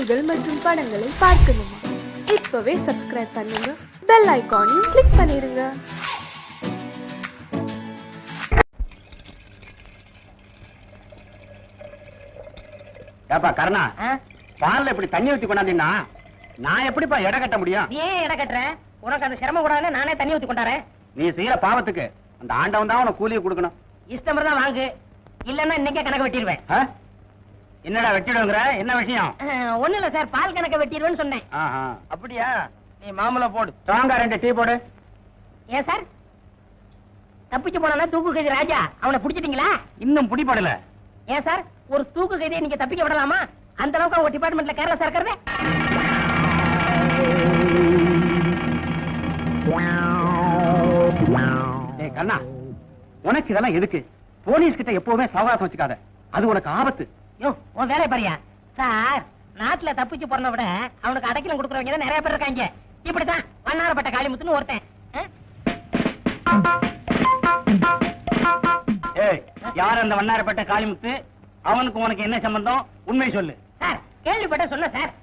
நிகழ்ச்சிகள் மற்றும் படங்களை பார்க்கணுமா? இப்பவே சப்ஸ்கிரைப் பண்ணுங்க, பெல் ஐகானையும் கிளிக் பண்ணிருங்க. ஏப்பா கருணா, பால்ல இப்படி தண்ணி ஊத்தி கொண்டாந்தீங்கன்னா நான் எப்படிப்பா எடை கட்ட முடியும்? ஏன் எடை கட்டுறேன்? உனக்கு அந்த சிரமம் கூடாதுன்னு நானே தண்ணி ஊத்தி கொண்டாரேன். நீ செய்யற பாவத்துக்கு அந்த ஆண்டவன் தான் உனக்கு கூலியை கொடுக்கணும். இஷ்டம் தான் வாங்கு, இல்லன்னா இன்னைக்கே கணக்கு வெட்டிடுவேன். என்னடா வெட்டிடுங்கிற? என்ன விஷயம்? ஒண்ணு இல்ல சார், பால் கணக்க வெட்டிடுவேன்னு சொன்னேன். அப்படியா? நீ மாமலை போடு, ஸ்ட்ராங்கா 2 டீ போடு. ஏன் சார் தப்பிச்சு போனா தூக்கு கைதி ராஜா, அவனை பிடிச்சிட்டீங்களா? இன்னும் பிடிபடல. ஏன் சார் ஒரு தூக்கு கைதியை நீங்க தப்பிக்க விடலாமா? அந்த அளவுக்கு அவங்க டிபார்ட்மெண்ட்ல கேரளா சார் இருக்கிறது. கண்ணா, உனக்கு இதெல்லாம் எதுக்கு? போலீஸ் கிட்ட எப்பவுமே சவகாசம் வச்சுக்காத, அது உனக்கு ஆபத்து. உன் வேலை பாரியா சார். நாட்டுல தப்பிச்சு போறத விட அவனுக்கு அடைக்கலம் கொடுக்குறவங்க தான் நிறைய பேர் இருக்காங்க. இப்படித்தான் வண்ணாரப்பட்ட காளிமுத்துன்னு ஒருத்தன். யார் அந்த வண்ணாரப்பட்ட காளிமுத்து? அவனுக்கு உனக்கு என்ன சம்பந்தம்? உண்மை சொல்லு. சார் கேள்விப்பட்ட சொன்ன சார்.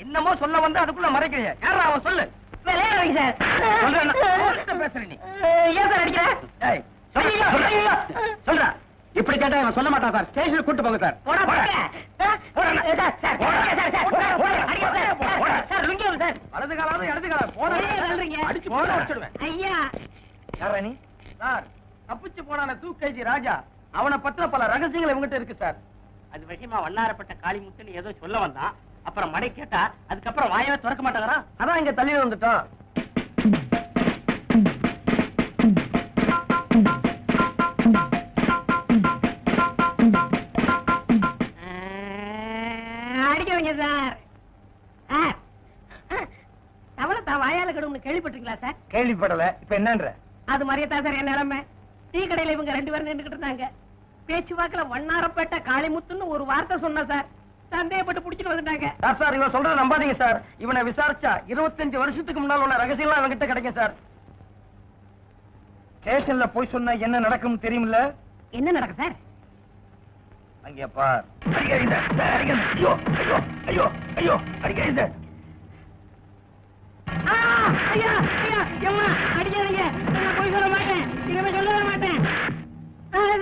என்னமோ சொல்ல வந்து அதுக்குள்ள மறைக்கிறியா? யாரா அவன்? சொல்லு. இப்படி கேட்டா அவன் சொல்ல மாட்டான் சார். ஸ்டேஷனுக்கு கூட்டு போங்க சார். வலது காலாவது இடது காலம் அடிச்சு போட வச்சிடுவேன். ஐயா யாரா நீ? சார் தப்பிச்சு போனான தூக்கைதி ராஜா, அவனை பத்திர பல ரகசியங்கள் இவங்கிட்ட இருக்கு சார். அது விஷயமா வண்ணாரப்பட்ட காளிமுத்துன்னு ஏதோ சொல்ல வந்தான். அப்புறம் மடை கேட்டா அதுக்கப்புறம் வாயவே திறக்க மாட்டாங்கறான். அதான் இங்க தள்ளி வந்துட்டோம். அடிக்கவங்க சார். தவளை தான் வாயால கடுன்னு கேள்விப்பட்டிருக்கீங்களா சார்? கேள்விப்படல. இப்ப என்னன்ற? அது மாதிரியே சார் என் நிலைமை. டீ கடையில இவங்க 2 பேரும் நின்றுகிட்டு இருந்தாங்க. பேச்சுவாக்குல வண்ணாரப்பேட்டை காளிமுத்துன்னு ஒரு வார்த்தை சொன்ன சார். சந்தேகப்பட்டு புடிச்சிட்டு வந்துட்டாங்க. சார் இவன் சொல்றத நம்பாதீங்க சார். இவனை விசாரிச்சா 25 வருஷத்துக்கு முன்னால் உள்ள ரகசியம்லாம் அவங்கிட்ட கிடைக்கும் சார். ஸ்டேஷன்ல போய் சொன்ன என்ன நடக்கும் தெரியுமில்ல? என்ன நடக்கும் சார்? அங்கே பார். ஐயோ ஐயோ ஐயோ ஐயோ அடிக்காதீங்க. ஐயா ஐயா எம்மா அடிக்காதீங்க. நான் போய் சொல்ல மாட்டேன், இனிமே சொல்லவே மாட்டேன்.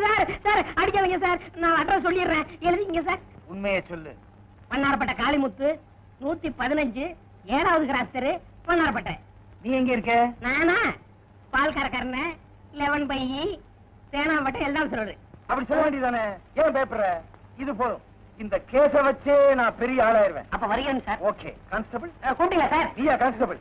சார் சார் அடிக்காதீங்க சார். நான் அட்ரஸ் சொல்லிடுறேன், எழுதிங்க சார். உண்மையை சொல்லு. வண்ணாரப்பட்ட காளிமுத்து 115 7வது கிராஸ் தெரு, வண்ணாரப்பட்டை. நீ எங்க இருக்க? நானா பால் கறக்கறன 11 பை சேனாம்பட்டை எல்லாம் சொல்றது. அப்படி சொல்ல வேண்டியதானே? ஏன் பயப்படுற? இது போதும். இந்த கேஸ வச்சே நான் பெரிய ஆளாயிருவேன். அப்ப வருகிறேன் சார். Okay constable. கூப்பிட்டீங்களா சார்? நீயா கான்ஸ்டபிள்?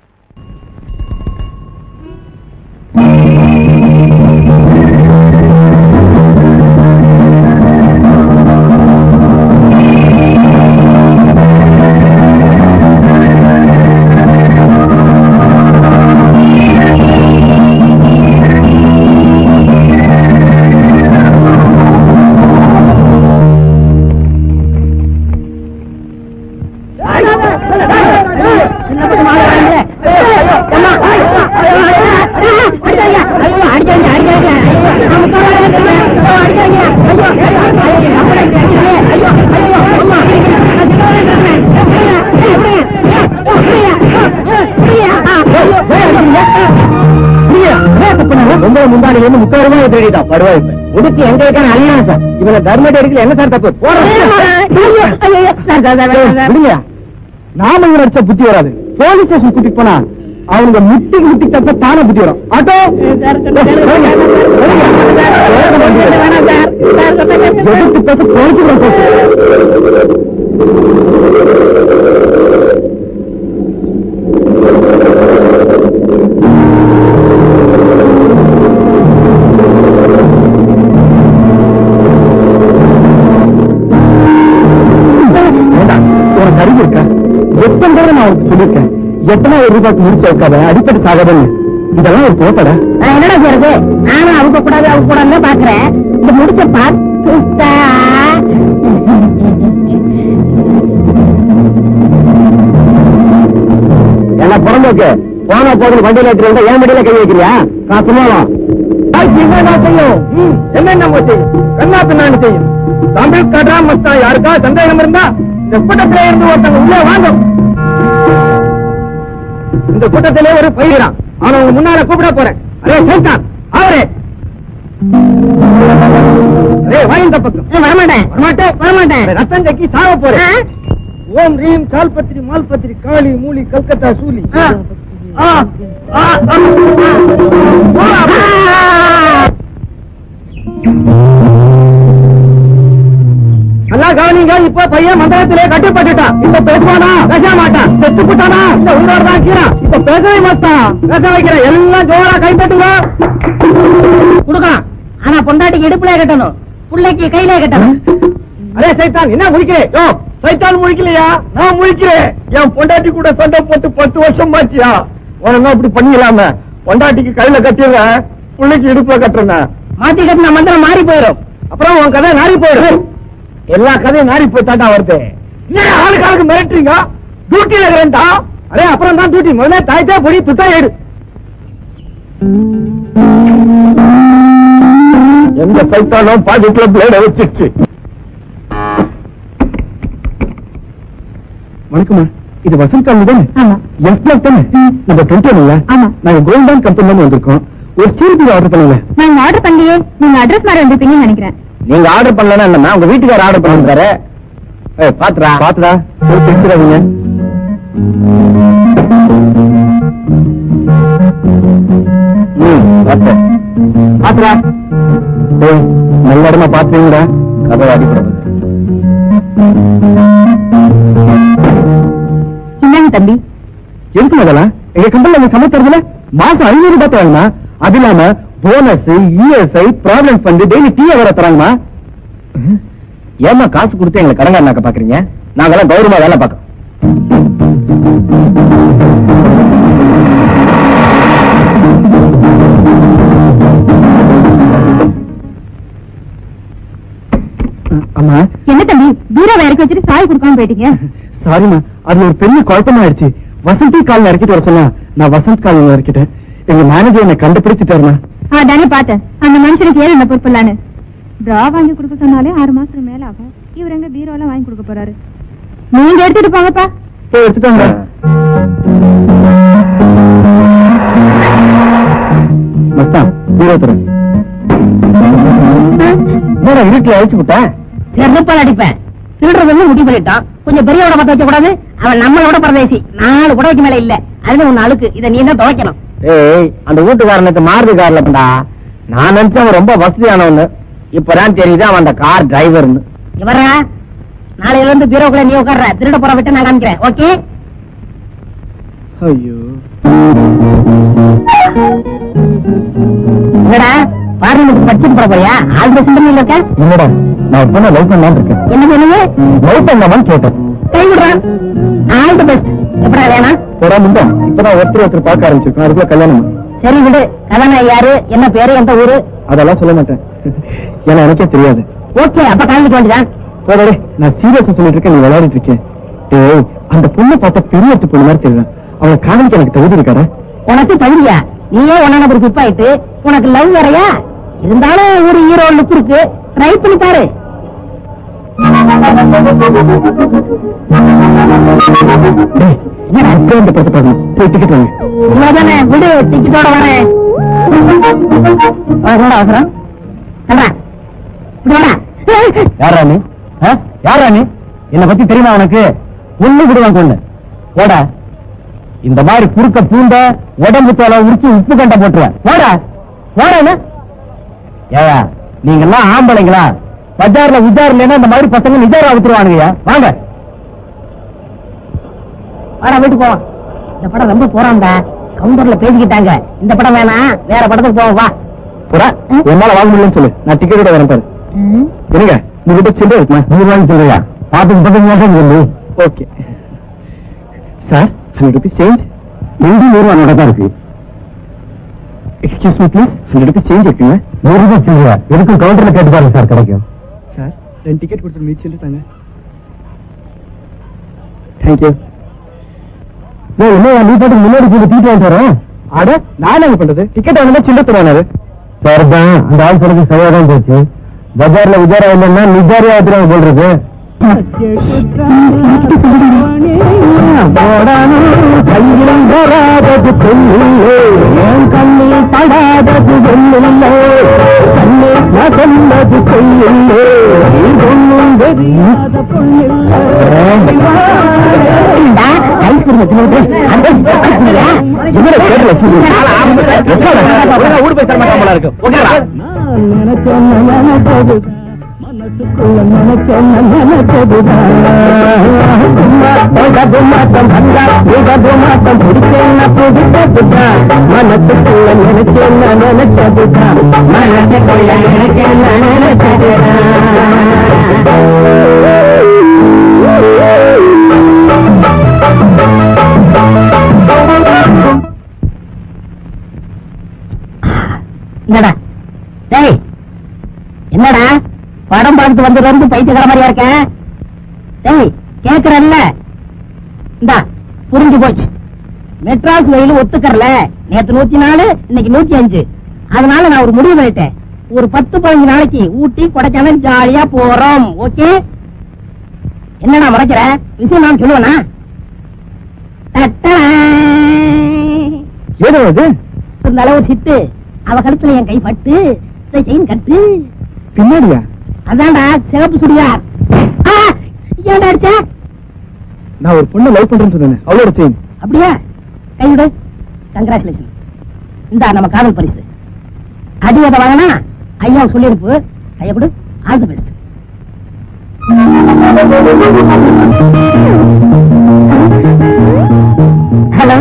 உடுக்கு எங்க இருக்கான அழியா சார். இவனை கவர்மெண்ட் எடுக்கல. என்ன சார் தப்பு? நாம அடிச்ச புத்தி வராது. போலீஸ் ஸ்டேஷன் கூட்டிட்டு போனா அவங்க முட்டிக்கு தப்ப தானே புத்தி வரும். ஆட்டோ சொல்லிருக்கேன். எத்தனை ரூபாய்க்கு முடிச்சு வைக்காத, அடிப்படை சாகாதன்னு. இதெல்லாம் ஒரு போட்டட. என்னடா செய்யறது? நானும் அவங்க கூடாது பாக்குறேன். இந்த முடிச்ச பார்த்து எல்லாம் பிறந்தோக்கு போனா போதும். வண்டியில ஏற்றிருந்தா ஏன் வண்டியில கை வைக்கிறியா? நான் சும்மாவா? செய்யும் என்ன செய்யும்? என்ன பின்னான்னு செய்யும்? தமிழ் கடா மஸ்தா யாருக்கா சந்தேகம் இருந்தா இந்த கூட்டத்திலே இருந்து ஒருத்தவங்க உள்ளே வாங்க. இந்த கூட்டத்திலே ஒரு பயிரான், அவனை உங்க முன்னால கூப்பிட போறேன். அரே சைத்தான், அவரே வாங்க பக்கம். வரமாட்டேன். ரத்தம் கக்கி சாவ போறேன். ஓம் ரீம் சால்பத்திரி மால்பத்திரி காளி மூலி கல்கத்தா சூலி. நல்லா கவனிங்க. இப்ப பையன் மந்திரத்திலே கட்டுப்பட்டுட்டான். இப்ப பேசுவானா? பேச மாட்டான். செத்து போட்டானா? இந்த உயிரோட தான் இருக்கிறான். இப்ப பேசவே மாட்டான். பேச வைக்கிறேன். எல்லாம் ஜோரா கைப்பற்றுங்க. கொடுக்கலாம். ஆனா பொண்டாட்டிக்கு இடுப்புல கட்டணும், பிள்ளைக்கு கையில கட்டணும். அரே சைத்தான், என்ன முழிக்கிறேன்? சைத்தான் முழிக்கலையா? நான் முழிக்கிறேன். என் பொண்டாட்டி கூட சண்டை போட்டு 10 வருஷம் ஆச்சியா? உனங்க அப்படி பண்ணிக்கலாம? பொண்டாட்டிக்கு கையில கட்டிடுற, பிள்ளைக்கு இடுப்புல கட்டுறேன். மாத்தி கட்டின மந்திரம் மாறி போயிடும். அப்புறம் உன் கதை நாரி போயிடும். எல்லா கதையும் நாரி போயிட்டாண்டா வருது. ஏன் ஆளுக்கு மிரட்டுறீங்க? டியூட்டியில இருக்கிறேன்டா. அரே அப்புறம் தான் டியூட்டி. முதல்ல தாய்த்தே பொடி துட்டா ஏடு. எந்த சைத்தாலும் பாக்கெட்ல பிளேட வச்சிருச்சு. வணக்கம்மா, இது வசந்த் காலனி தானே? எஸ் பிளாக் தானே? நம்ம 20 நாங்க கோல்டன் கம்பெனில வந்திருக்கோம். ஒரு சீர்பி ஆர்டர் பண்ணல. நாங்க ஆர்டர் பண்ணலையே. நீங்க அட்ரஸ் மாதிரி வந்திருப்பீங்கன்னு நினைக்கிறேன். நீங்க ஆர்டர் பண்ணலன்னா என்னன்னா உங்க வீட்டுக்கார ஆர்டர் பண்ணிருக்காரு. பாத்துடா பேசுறாங்க. பாத்துடா நல்ல இடமா பாத்துறீங்களா? கதை அடிப்படை என்னங்க தம்பி? எதுக்கு முதல்ல எங்க கம்பெனில சமைக்கிறதுல மாசம் 500 ரூபாய் தராங்கண்ணா. அது இல்லாம bonus, ESI, provident fund, daily tea வேற தராங்கண்ணா. ஏமா காசு கொடுத்து எங்களை கடங்காரனாக்க பாக்குறீங்க? நாங்கெல்லாம் கௌரவமா வேலை பார்க்கறோம். அம்மா. என்ன தம்பி பீரோவை இறக்கி வச்சுட்டு சாய் கொடுக்காம போயிட்டீங்க? சாரிமா, அது ஒரு பெரிய குழப்பமாயிடுச்சு. வசந்தி காலில் இறக்கிட்டு வர சொன்னா நான் வசந்த் காலில் இறக்கிட்டேன். எங்க மேனேஜர் என்னை கண்டுபிடிச்சிட்டாருமா. தானே பார்த்தேன். அந்த மனுஷனுக்கு ஏன் என்ன பொறுப்பில்லான்னு. டிரா வாங்கி கொடுக்க சொன்னாலே 6 மாசத்துக்கு மேல ஆகும். இவர் எங்க பீரோலாம் வாங்கி கொடுக்க போறாரு? நீங்க எடுத்துட்டு போங்கப்பா. போய் எடுத்துட்டாங்க. மச்சான் பீரோ தரேன். வீட்டுல அழிச்சு விட்டேன். செருப்பால் அடிப்பேன். திருடுறது முடிவு பண்ணிட்டான். கொஞ்சம் பெரியவோட பத்த வைக்க கூடாது. அவன் நம்மளோட பரதேசி. 4 குடைக்கு மேல இல்ல. அதுல ஒண்ணு அழுக்கு. இதை நீ தான் துவைக்கணும். ஏய், அந்த வீட்டுக்காரனுக்கு மாறுதி கார்ல பண்ணா. நான் நினைச்சேன் அவன் ரொம்ப வசதியானவன்னு. இப்பதான் தெரியுது அவன் அந்த கார் டிரைவர்னு. இவரா நாளையில இருந்து பீரோக்குள்ள நீ உட்கார்ற. திருட போற விட்டு நான் காமிக்கிறேன். ஓகே? ஐயோ, என்னடா பார்லிமெண்ட் படிச்சுட்டு போற போறியா? ஆல்ரெடி சிந்தனையில இருக்க? இல்லடா, நான் பொண்ணை லவ் பண்ணலான்னு இருக்கேன். என்ன பண்ணுங்க? லவ் பண்ணலாமான்னு கேட்டேன். கை விடுறான். All the best. எப்படா வேணாம்? போடா முந்தம். இப்பதான் ஒருத்தர் பார்க்க ஆரம்பிச்சிருக்கோம். அதுக்குள்ள கல்யாணம். சரி விடு. கதாநாயகி யாரு, என்ன பேரு, எந்த ஊரு? அதெல்லாம் சொல்ல மாட்டேன். ஏன்னா எனக்கே தெரியாது. ஓகே, அப்ப காமிக்க வேண்டியதான். போடே, நான் சீரியஸா சொல்லிட்டு இருக்கேன், நீ விளையாடிட்டு இருக்கேன். ஏய், அந்த பொண்ணை பார்த்தா பெரிய எடுத்து பொண்ணு மாதிரி தெரியும். அவளை காதலிக்க எனக்கு தகுதி இருக்காரு. உனக்கு தகுதியா? நீயே ஒன்னா நம்பர் பிப் ஆயிட்டு உனக்கு லவ் வேறையா? இருந்தாலும் ஒரு ஹீரோ லுக் இருக்கு. ட்ரை பண்ணி பாரு. டிக்கெட் வாங்க. இவ்வளவுதானே, விடு. டிக்கெட்டோட வரேன். அவசரம் யாரா நீ? யாரா நீ? என்னை பத்தி தெரியுமா உனக்கு? ஒண்ணு விடுவாங்க ஒண்ணு. போட, இந்த மாதிரி குறுக்க பூண்ட உடம்பு தோலை உரிச்சு உப்பு கண்ட போட்டுருவேன். போட போட. ஏயா நீங்க எல்லாம் ஆம்பளைங்களா? பஜார்ல உஜார்ல இந்த மாதிரி பசங்க நிஜாரா விட்டுருவானுங்கய்யா. வாங்க வாடா, வீட்டுக்கு போவோம். இந்த படம் ரொம்ப போறாங்க. கவுண்டர்ல பேசிக்கிட்டாங்க. இந்த படம் வேணாம், வேற படத்துக்கு போவோம். வா போடா. என்னால வாங்க முடியலன்னு சொல்லு. நான் டிக்கெட்டோட வரேன் பாரு. என்னங்க நீ கிட்ட சில்லறை இருக்குமா? 100 ரூபாய்க்கு சொல்றியா? பார்த்து ஓகே சார். 100 rupees change. 100 ரூபாய் தான் இருக்கு. Excuse me please. 100 rupees change இருக்குங்க. 100 ரூபாய் சில்லறையா? எதுக்கு கவுண்டர்ல கேட்டு பாருங்க சார், கிடைக்கும். சார் 2 டிக்கெட் கொடுத்து மீட் சொல்லிட்டாங்க. தேங்க்யூ. என்ன நீ பாட்டு முன்னாடி போய் தீட்டு வாங்கிட்டு வரேன். அட நான் என்ன பண்றது? டிக்கெட் வாங்கினா சில்லறை தருவானாரு. சார் தான் அந்த ஆள் சொல்றது சரியாதான் போச்சு. பஜார்ல விஜாரா இல்லைன்னா நிஜாரியா எடுத்துறாங்க போல் இருக்கு. கையில் வராதது பொண்ணில்லை, என் கண்ணில் படாதது ஒண்ணில்லை, கண்ணில் நகர்ந்தது பொண்ணில்லை, ஒன்னும் தெரியாத பொண்ணில்லை. மனசுக்குள்ள என்னடா டேய், என்னடா படம் பார்த்து வந்து பைத்தியக்கார மாதிரியா இருக்க? டேய் கேக்குறல்ல, இந்தா புரிஞ்சு போச்சு. மெட்ராஸ் வெயில் ஒத்துக்கறல, நேத்து 104, இன்னைக்கு 105. அதனால நான் ஒரு முடிவு பண்ணிட்டேன். ஒரு 10-15 நாளைக்கு ஊட்டி கொடைக்கானல் ஜாலியா போறோம். ஓகே? என்னடா மறைக்கிற விஷயம்? நான் சொல்லுவேனா? இருந்தாலும் ஒரு சிட்டு அவ கழுத்துல என் கை பட்டு செயின் கட்டு பின்னாடியா? அதான்டா சிவப்பு சுடியார். ஏன்டா அடிச்ச? நான் ஒரு பொண்ணு லவ் பண்றேன்னு சொன்னேன், அவளோட செயின். அப்படியா? கைவிடு. கங்க்ராச்சுலேஷன். இந்தா நம்ம காதல் பரிசு. அடிவதை வாங்கினா ஐயா சொல்லிருப்பு. கையப்படு. All the best. ஹலோ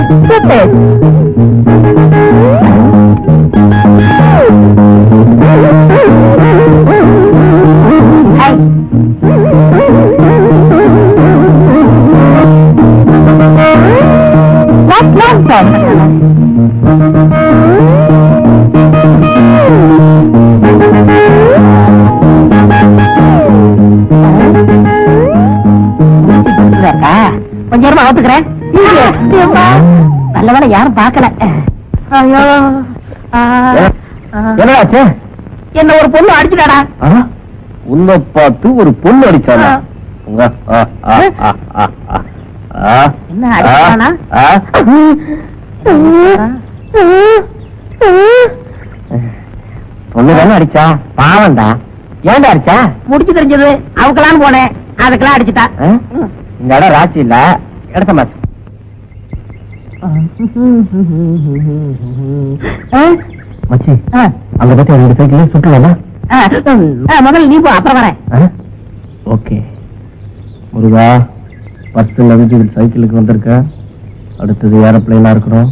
கொஞ்சம் நேரமா ஒத்துக்கிறேன். நல்ல வேலை யாரும் பார்க்கல. என்னாச்சு? என்ன ஒரு பொண்ணு அடிச்சுட்டாடா. உன்னை பார்த்து ஒரு பொண்ணு அடிச்சானா? என்ன அடிச்சானா? பொண்ணுதானே அடிச்சா? பாவம்டா. ஏன்டா அடிச்சா? முடிச்சு தெரிஞ்சது அவக்கலான்னு போனேன், அதுக்கெல்லாம் அடிச்சுட்டா. இந்த இடம் ராசி இல்ல, இடத்த மாத்து. மச்சி, அங்க பத்தி 2 சைக்கிள் சுட்டுல. முதல்ல நீ போ, அப்புறம் வரேன். ஓகே. முருகா, ஃபர்ஸ்ட் லவிஜி சைக்கிளுக்கு வந்திருக்க, அடுத்தது ஏரோப்ளைனா இருக்கணும்.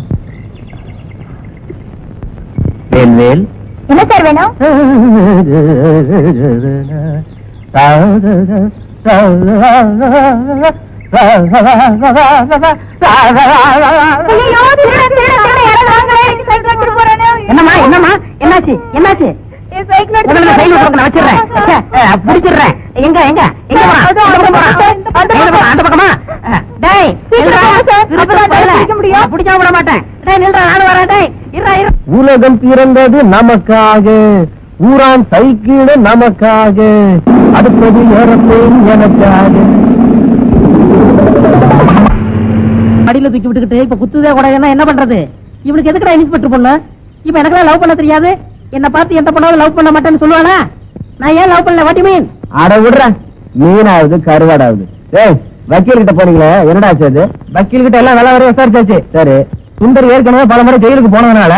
வேல் என்ன சார் வேணும்? என்னம்மா என்னம்மா என்னாச்சு? என்னாச்சு? பிடிச்சிடுறேன். எங்க எங்க எங்க அந்த பக்கமா? பிடிக்காம விட மாட்டேன். நானும் வரேன். உலகம் பிறந்தது நமக்காக, ஊரான் சைக்கிள் நமக்காக, அடுத்தது ஏரோப்ளைன் எனக்காக. அடியில தூக்கி விட்டுக்கிட்டு இப்ப குத்துதே கூட என்ன பண்றது? இவனுக்கு எதுக்குடா இன்ஸ்பெக்டர் பொண்ணு? இப்ப எனக்கு லவ் பண்ண தெரியாது. என்ன பார்த்து எந்த பொண்ணாவது லவ் பண்ண மாட்டேன்னு சொல்லுவானா? நான் ஏன் லவ் பண்ணல? வாட்டி மீன்? அட விடுறேன், மீனாவது கருவாடாவது. ஏய், வக்கீல் கிட்ட போனீங்களே, என்னடா ஆச்சு அது? வக்கீல் கிட்ட எல்லாம் நல்லா வர விசாரிச்சாச்சு. சரி, சுந்தர் ஏற்கனவே பல முறை ஜெயிலுக்கு போனதுனால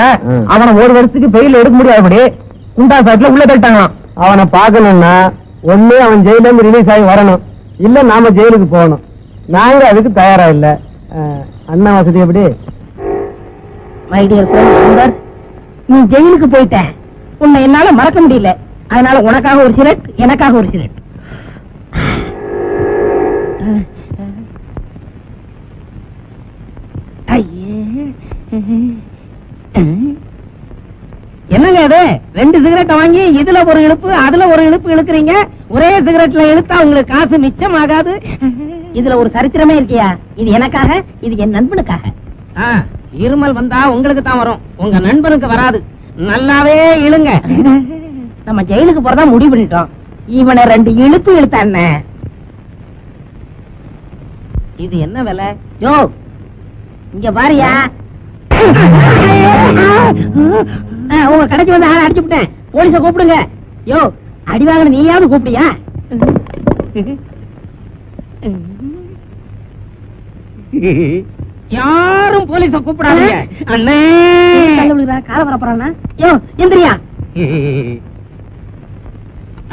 அவனை 1 வருஷத்துக்கு பெயில் எடுக்க முடியாதபடி குண்டா சாட்டுல உள்ள தட்டாங்களாம். அவனை பார்க்கணும்னா ஒண்ணு அவன் ஜெயில இருந்து ரிலீஸ் ஆகி வரணும், இல்ல நாம ஜெயிலுக்கு போகணும். நாங்க அதுக்கு தயாரா இல்ல. அண்ணா வசதி எப்படி? மை டியர் சுந்தர், நீ ஜெயிலுக்கு போயிட்ட, உன்னை என்னால மறக்க முடியல. அதனால உனக்காக ஒரு சிகரெட், எனக்காக ஒரு சிகரெட். என்னங்க இது? 2 சிகரெட்டை வாங்கி இதுல ஒரு இழுப்பு அதுல ஒரு இழுப்பு இழுக்கிறீங்க. ஒரே சிகரெட்ல இழுத்தா உங்களுக்கு காசு மிச்சம் ஆகாது. இதுல ஒரு சரித்திரமே இருக்கியா? இது எனக்காக, இது என் நண்பனுக்காக. இருமல் வந்தா உங்களுக்கு தான் வரும், உங்க நண்பனுக்கு வராது. நல்லாவே இழுங்க. நம்ம ஜெயிலுக்கு போறதா முடிவு பண்ணிட்டோம். இவனை 2 இழுப்பு இழுத்தான இது என்ன விலை? யோ இங்க பாரியா, உங்க கடைக்கு வந்து ஆளை அடிச்சு விட்டேன். போலீஸ கூப்பிடுங்க. யோ அடிவாங்க நீயாவது கூப்பிடியா? யாரும் போலீஸ கூப்பிடாதீங்க. அண்ணே கால வரப்போறானா? யோ எந்திரியா.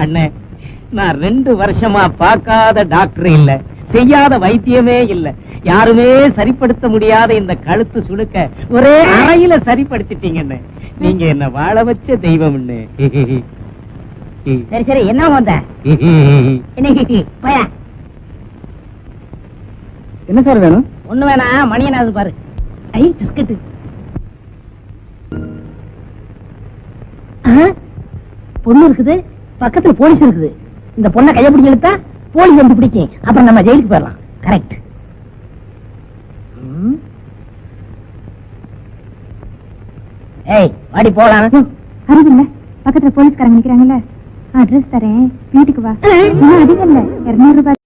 அண்ணே நான் 2 வருஷமா பார்க்காத டாக்டர் இல்ல, செய்யாத வைத்தியமே இல்ல, யாருமே சரிப்படுத்த முடியாத இந்த கழுத்து சுளுக்க ஒரே அறையில சரிப்படுத்திட்டீங்க. நீங்க என்ன வாழ வச்ச தெய்வம். சரி சரி என்ன வந்த என்ன சார் வேணும்? ஒண்ணு வேணா, மணியனாவது பாரு. ஐ பிஸ்கட். பொண்ணு இருக்குது, பக்கத்துல போலீஸ் இருக்குது. இந்த பொண்ணை கைய பிடிச்சி இழுத்தா போலீஸ் வந்து பிடிக்கும், அப்புறம் நம்ம ஜெயிலுக்கு போயிடலாம். கரெக்ட். ஏய் வாடி போலாம். அறிவில்ல, பக்கத்துல போலீஸ்காரங்க நிக்கிறாங்கல்ல, அட்ரஸ் தரேன், வீட்டுக்கு வா. அதிகம் இல்ல, 200 ரூபாய்.